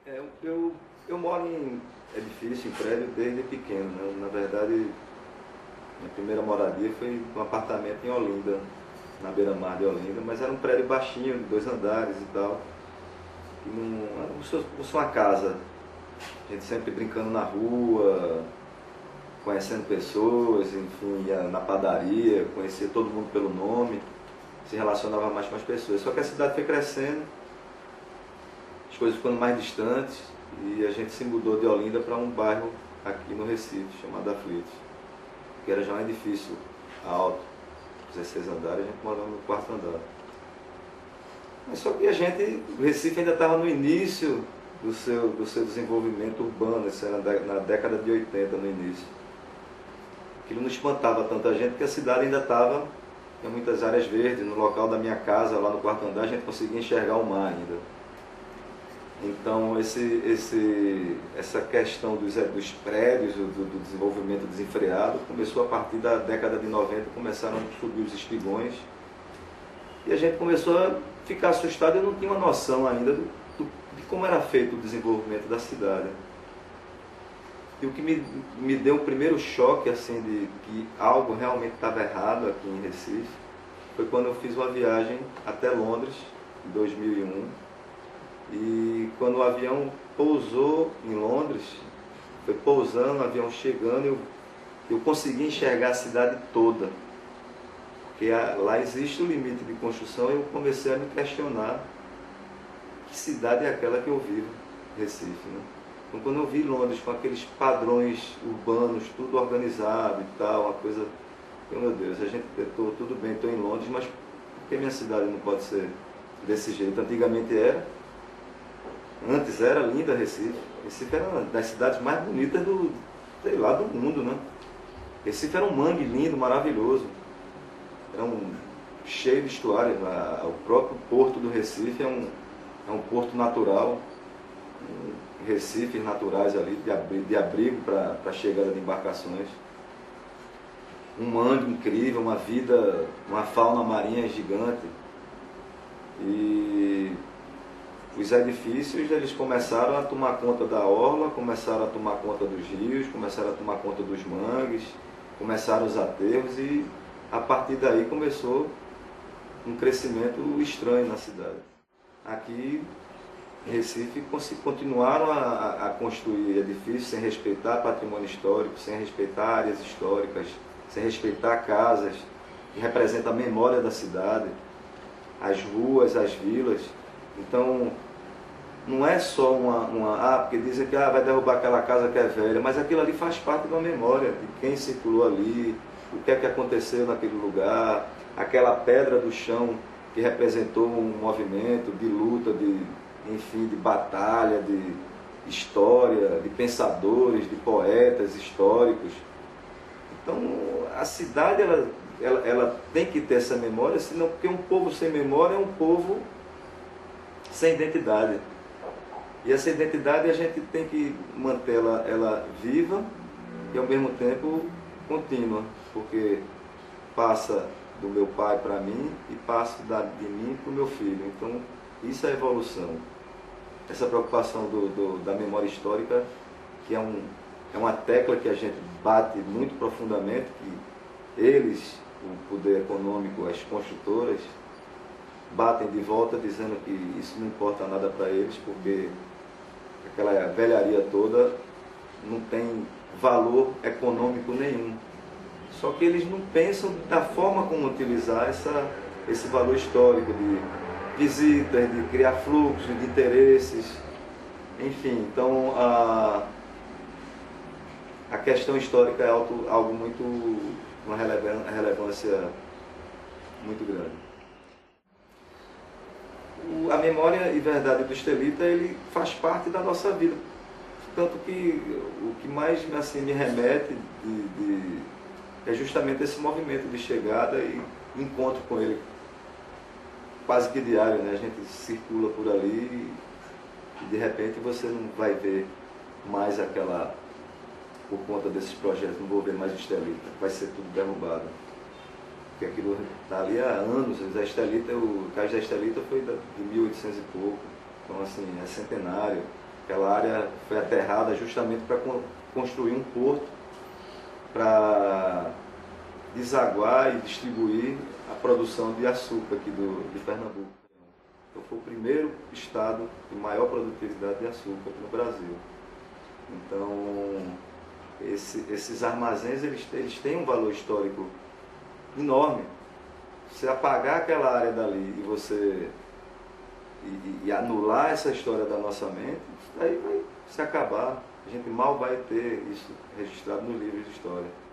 Eu moro em edifício, em prédio, desde pequeno, né? Na verdade, minha primeira moradia foi um apartamento em Olinda, na beira-mar de Olinda, mas era um prédio baixinho, de 2 andares e tal, que não era como se fosse uma casa. A gente sempre brincando na rua, conhecendo pessoas, enfim, ia na padaria, conhecia todo mundo pelo nome, se relacionava mais com as pessoas. Só que a cidade foi crescendo, as coisas ficando mais distantes e a gente se mudou de Olinda para um bairro aqui no Recife, chamado Aflitos, que era já um edifício alto, 16 andares, a gente morava no 4º andar. Mas só que o Recife ainda estava no início do seu desenvolvimento urbano, isso era na década de 80, no início. Aquilo não espantava tanta gente, porque a cidade ainda tinha muitas áreas verdes. No local da minha casa, lá no 4º andar, a gente conseguia enxergar o mar ainda. Então, essa questão dos prédios, do desenvolvimento desenfreado, começou a partir da década de 90, começaram a subir os espigões, e a gente começou a ficar assustado. Eu não tinha uma noção ainda de como era feito o desenvolvimento da cidade. E o que me deu o primeiro choque, assim, de que algo realmente estava errado aqui em Recife, foi quando eu fiz uma viagem até Londres, em 2001. E quando o avião pousou em Londres, foi pousando, o avião chegando, eu consegui enxergar a cidade toda. Porque lá existe o limite de construção, e eu comecei a me questionar que cidade é aquela que eu vivo, Recife, né? Então, quando eu vi Londres com aqueles padrões urbanos, tudo organizado e tal, uma coisa... Meu Deus, tudo bem, estou em Londres, mas por que minha cidade não pode ser desse jeito? Antes era linda Recife. Recife era uma das cidades mais bonitas do mundo, né? Recife era um mangue lindo, maravilhoso. Era cheio de estuário. O próprio porto do Recife é um porto natural. Recifes naturais ali, de abrigo para a chegada de embarcações. Um mangue incrível, uma fauna marinha gigante. E os edifícios, eles começaram a tomar conta da orla, começaram a tomar conta dos rios, começaram a tomar conta dos mangues, começaram os aterros, e a partir daí começou um crescimento estranho na cidade. Aqui em Recife continuaram a construir edifícios sem respeitar patrimônio histórico, sem respeitar áreas históricas, sem respeitar casas que representam a memória da cidade, as ruas, as vilas. Então, não é só porque dizem que vai derrubar aquela casa que é velha, mas aquilo ali faz parte da memória de quem circulou ali, o que é que aconteceu naquele lugar, aquela pedra do chão que representou um movimento de luta, enfim, de batalha, de história, de pensadores, de poetas históricos. Então, a cidade ela tem que ter essa memória, senão, porque um povo sem memória é um povo sem identidade. E essa identidade a gente tem que manter ela viva e ao mesmo tempo contínua, porque passa do meu pai para mim e passa de mim para o meu filho. Então, isso é a evolução. Essa preocupação da memória histórica, que é uma tecla que a gente bate muito profundamente, que eles, o poder econômico, as construtoras, batem de volta dizendo que isso não importa nada para eles, porque aquela velharia toda não tem valor econômico nenhum. Só que eles não pensam da forma como utilizar esse valor histórico de visitas, de criar fluxos, de interesses, enfim. Então, a questão histórica é algo uma relevância muito grande. A memória e verdade do Estelita, ele faz parte da nossa vida. Tanto que o que mais assim, me remete é justamente esse movimento de chegada e encontro com ele quase que diário, né? A gente circula por ali e de repente você não vai ver mais por conta desses projetos, não vou ver mais Estelita, vai ser tudo derrubado. Porque aquilo está ali há anos. O cais da Estelita foi de 1800 e pouco, então assim, é centenário. Aquela área foi aterrada justamente para construir um porto para desaguar e distribuir a produção de açúcar aqui de Pernambuco. Então foi o primeiro estado de maior produtividade de açúcar aqui no Brasil. Então, esses armazéns eles têm um valor histórico enorme. Você apagar aquela área dali e você e anular essa história da nossa mente, aí vai se acabar. A gente mal vai ter isso registrado nos livros de história.